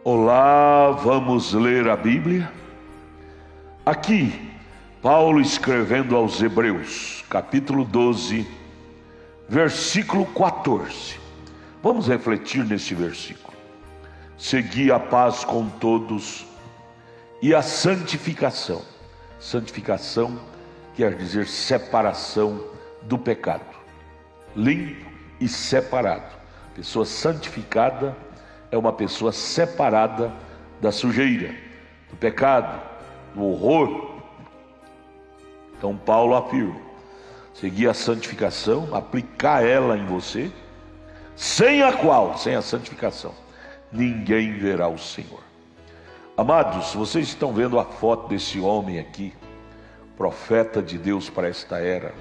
Olá, vamos ler a Bíblia? Aqui, Paulo escrevendo aos Hebreus, capítulo 12, versículo 14. Vamos refletir neste versículo. Segui a paz com todos e a santificação. Santificação quer dizer separação do pecado. Limpo e separado. Pessoa santificada é uma pessoa separada da sujeira, do pecado, do horror. Então Paulo afirma: seguir a santificação, aplicar ela em você, sem a qual, sem a santificação, ninguém verá o Senhor. Amados, vocês estão vendo a foto desse homem aqui, profeta de Deus para esta era.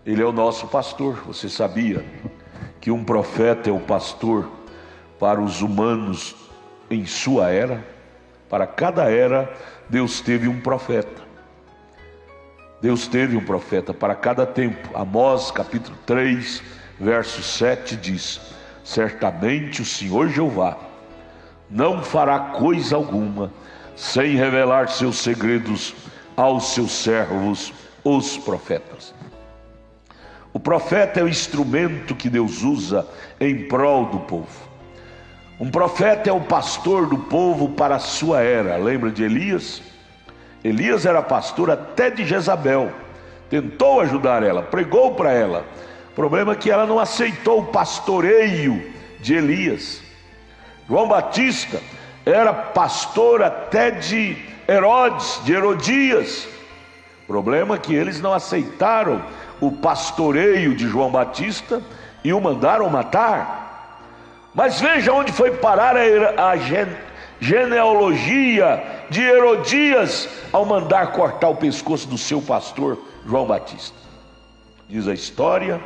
Ele é o nosso pastor. Você sabia que um profeta é o pastor para os humanos em sua era? Para cada era, Deus teve um profeta. Deus teve um profeta para cada tempo. Amós capítulo 3, verso 7 diz: certamente o Senhor Jeová não fará coisa alguma sem revelar seus segredos aos seus servos, os profetas. O profeta é o instrumento que Deus usa em prol do povo. Um profeta é o pastor do povo para a sua era. Lembra de Elias? Elias era pastor até de Jezabel. Tentou ajudar ela, pregou para ela. O problema é que ela não aceitou o pastoreio de Elias. João Batista era pastor até de Herodes, de Herodias. O problema é que eles não aceitaram o pastoreio de João Batista e o mandaram matar. Mas veja onde foi parar a genealogia de Herodias ao mandar cortar o pescoço do seu pastor João Batista. Diz a história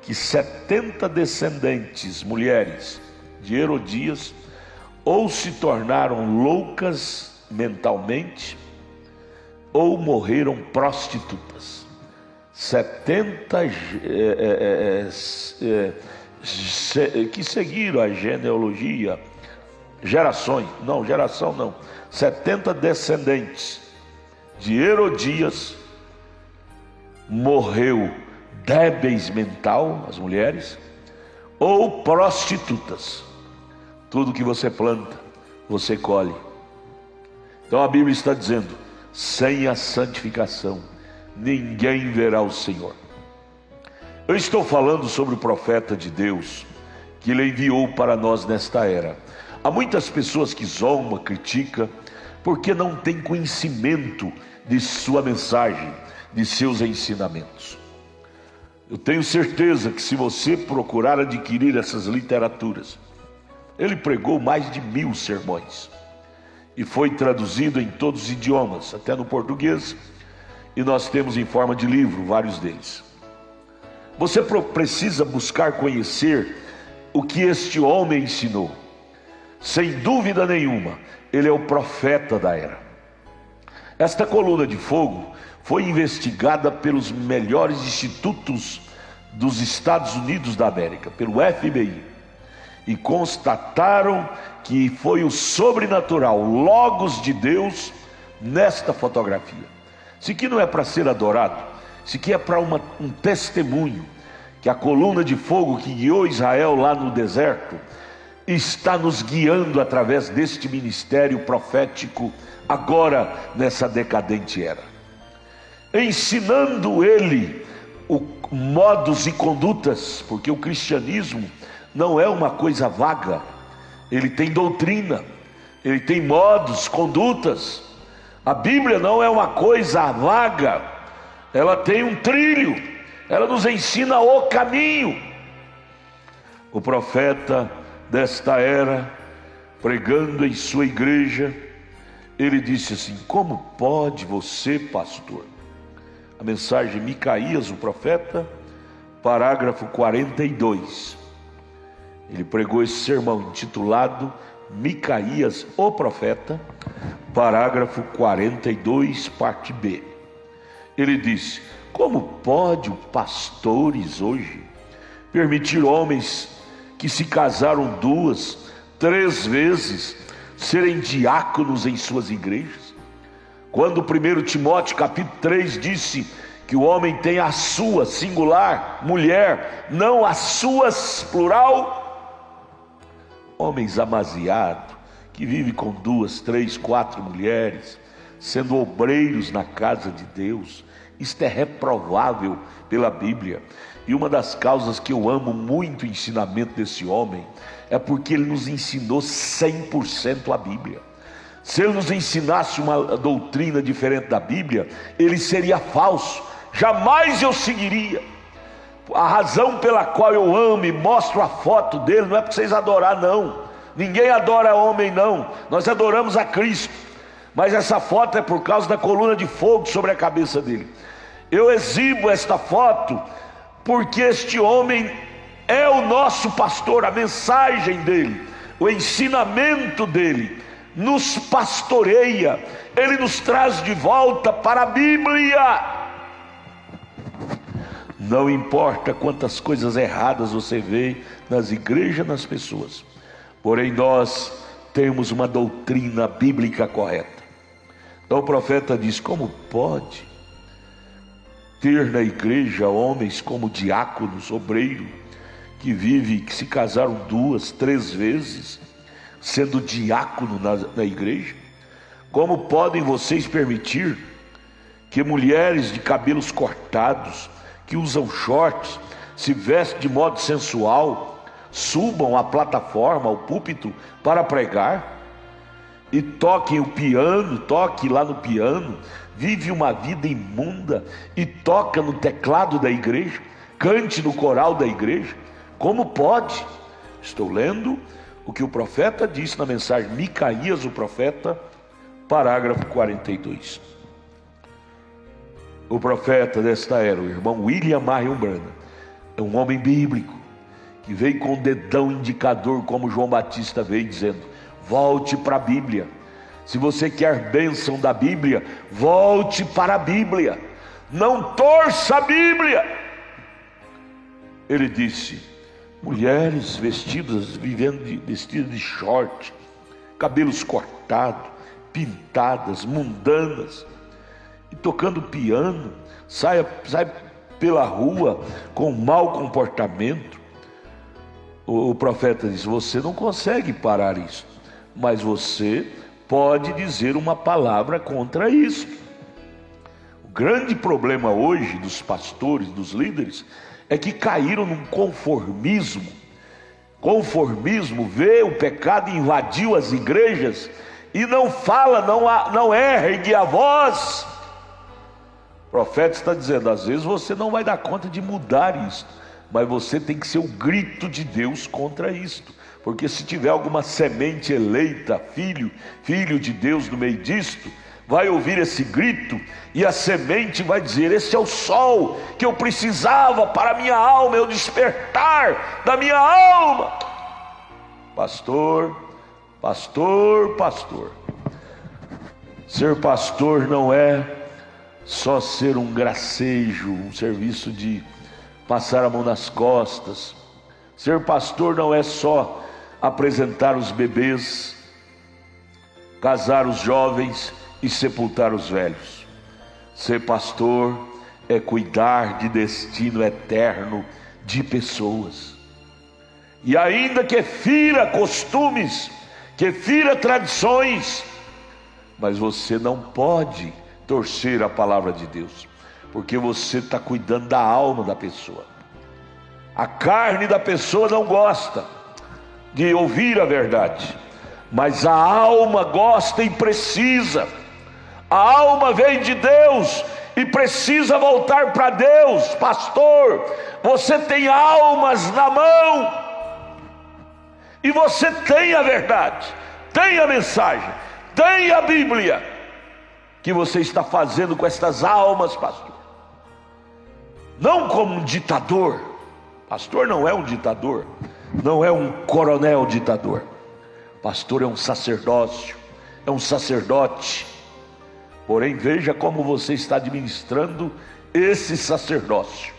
que 70 descendentes, mulheres de Herodias, ou se tornaram loucas mentalmente, ou morreram prostitutas. 70 que seguiram a genealogia, geração não, 70 descendentes de Herodias morreu débeis mental, as mulheres, ou prostitutas. Tudo que você planta, você colhe. Então a Bíblia está dizendo: sem a santificação, ninguém verá o Senhor. Eu estou falando sobre o profeta de Deus que Ele enviou para nós nesta era. Há muitas pessoas que zombam, criticam, porque não têm conhecimento de sua mensagem, de seus ensinamentos. Eu tenho certeza que se você procurar adquirir essas literaturas, ele pregou mais de 1000 sermões e foi traduzido em todos os idiomas, até no português, e nós temos em forma de livro vários deles. Você precisa buscar conhecer o que este homem ensinou. Sem dúvida nenhuma, ele é o profeta da era. Esta coluna de fogo foi investigada pelos melhores institutos dos Estados Unidos da América, pelo FBI, e constataram que foi o sobrenatural, o Logos de Deus, nesta fotografia. Isso aqui não é para ser adorado, isso aqui é para um testemunho, que a coluna de fogo que guiou Israel lá no deserto, está nos guiando através deste ministério profético, agora nessa decadente era. Ensinando ele modos e condutas, porque o cristianismo não é uma coisa vaga, ele tem doutrina, ele tem modos, condutas. A Bíblia não é uma coisa vaga, ela tem um trilho, ela nos ensina o caminho. O profeta desta era, pregando em sua igreja, ele disse assim: como pode você, pastor? A mensagem de Micaías, o profeta, parágrafo 42. Ele pregou esse sermão intitulado Micaías, o profeta, parágrafo 42, parte B. Ele disse: como pode os pastores hoje permitir homens que se casaram 2, 3 vezes, serem diáconos em suas igrejas. Quando 1 Timóteo capítulo 3 disse que o homem tem a sua, singular, mulher, não as suas, plural, homens amasiados, que vivem com 2, 3, 4 mulheres, sendo obreiros na casa de Deus, isto é reprovável pela Bíblia. E uma das causas que eu amo muito o ensinamento desse homem é porque ele nos ensinou 100% a Bíblia. Se ele nos ensinasse uma doutrina diferente da Bíblia, ele seria falso, jamais eu seguiria. A razão pela qual eu amo e mostro a foto dele não é para vocês adorar, não. Ninguém adora homem, não. Nós adoramos a Cristo. Mas essa foto é por causa da coluna de fogo sobre a cabeça dele. Eu exibo esta foto porque este homem é o nosso pastor. A mensagem dele, o ensinamento dele nos pastoreia. Ele nos traz de volta para a Bíblia. Não importa quantas coisas erradas você vê nas igrejas, nas pessoas, porém nós temos uma doutrina bíblica correta. Então o profeta diz: como pode ter na igreja homens como diáconos, obreiro, que se casaram 2, 3 vezes, sendo diácono na igreja? Como podem vocês permitir que mulheres de cabelos cortados, que usam shorts, se vestem de modo sensual, subam à plataforma, ao púlpito para pregar e toquem o piano, toque lá no piano, vive uma vida imunda e toca no teclado da igreja, cante no coral da igreja? Como pode? Estou lendo o que o profeta disse na mensagem Micaías, o profeta, parágrafo 42. O profeta desta era, o irmão William Marion Branham, é um homem bíblico, que veio com o dedão indicador, como João Batista veio dizendo: volte para a Bíblia. Se você quer bênção da Bíblia, volte para a Bíblia, não torça a Bíblia. Ele disse: mulheres vestidas de short, cabelos cortados, pintadas, mundanas, e tocando piano, sai pela rua com mau comportamento. O profeta diz: você não consegue parar isso, mas você pode dizer uma palavra contra isso. O grande problema hoje dos pastores, dos líderes, é que caíram num conformismo. Conformismo, vê o pecado, invadiu as igrejas e não fala, não ergue a voz. O profeta está dizendo: às vezes você não vai dar conta de mudar isso, mas você tem que ser o grito de Deus contra isto. Porque se tiver alguma semente eleita, filho de Deus no meio disto, vai ouvir esse grito e a semente vai dizer: esse é o sol que eu precisava para a minha alma, é o despertar da minha alma. Pastor, ser pastor não é só ser um gracejo, um serviço de passar a mão nas costas. Ser pastor não é só apresentar os bebês, casar os jovens e sepultar os velhos. Ser pastor é cuidar de destino eterno de pessoas. E ainda que fira costumes, que fira tradições, mas você não pode torcer a palavra de Deus, porque você está cuidando da alma da pessoa. A carne da pessoa não gosta de ouvir a verdade, mas a alma gosta e precisa. A alma vem de Deus e precisa voltar para Deus. Pastor, você tem almas na mão, e você tem a verdade, tem a mensagem, tem a Bíblia. Que você está fazendo com estas almas, pastor? Não como um ditador. Pastor não é um ditador, não é um coronel ditador. Pastor é um sacerdócio, é um sacerdote. Porém, veja como você está administrando esse sacerdócio: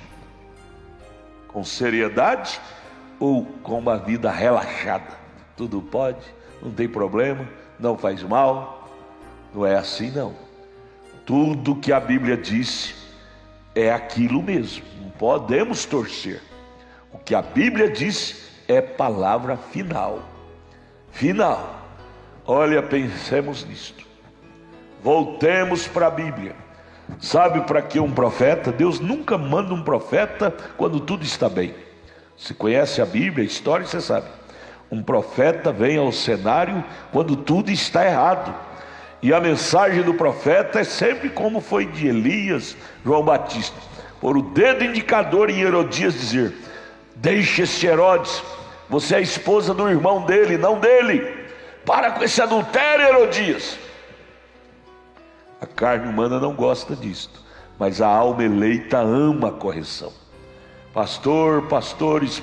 com seriedade ou com uma vida relaxada? Tudo pode, não tem problema, não faz mal. Não é assim não. Tudo que a Bíblia disse é aquilo mesmo, não podemos torcer. O que a Bíblia disse é palavra final. Final. Olha, pensemos nisto. Voltemos para a Bíblia. Sabe para que um profeta? Deus nunca manda um profeta quando tudo está bem. Se conhece a Bíblia, a história, você sabe. Um profeta vem ao cenário quando tudo está errado. E a mensagem do profeta é sempre como foi de Elias, João Batista. Por o dedo indicador em Herodias dizer: deixe este Herodes, você é a esposa do irmão dele, não dele. Para com esse adultério, Herodias. A carne humana não gosta disto, mas a alma eleita ama a correção. Pastor, pastores,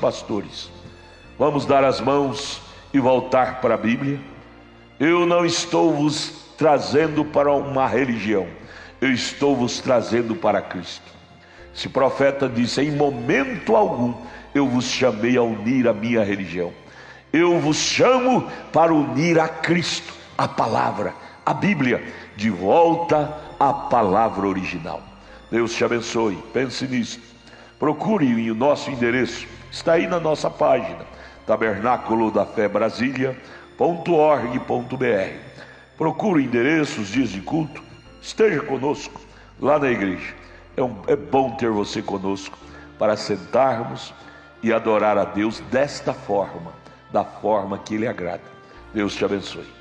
vamos dar as mãos e voltar para a Bíblia. Eu não estou vos trazendo para uma religião, eu estou vos trazendo para Cristo. Esse profeta disse: em momento algum eu vos chamei a unir a minha religião. Eu vos chamo para unir a Cristo, a palavra, a Bíblia, de volta à palavra original. Deus te abençoe, pense nisso. Procure o nosso endereço, está aí na nossa página, tabernáculo da fé Brasília.org.br. Procure o endereço, os dias de culto, esteja conosco lá na igreja. É bom ter você conosco para sentarmos e adorar a Deus desta forma, da forma que Ele agrada. Deus te abençoe.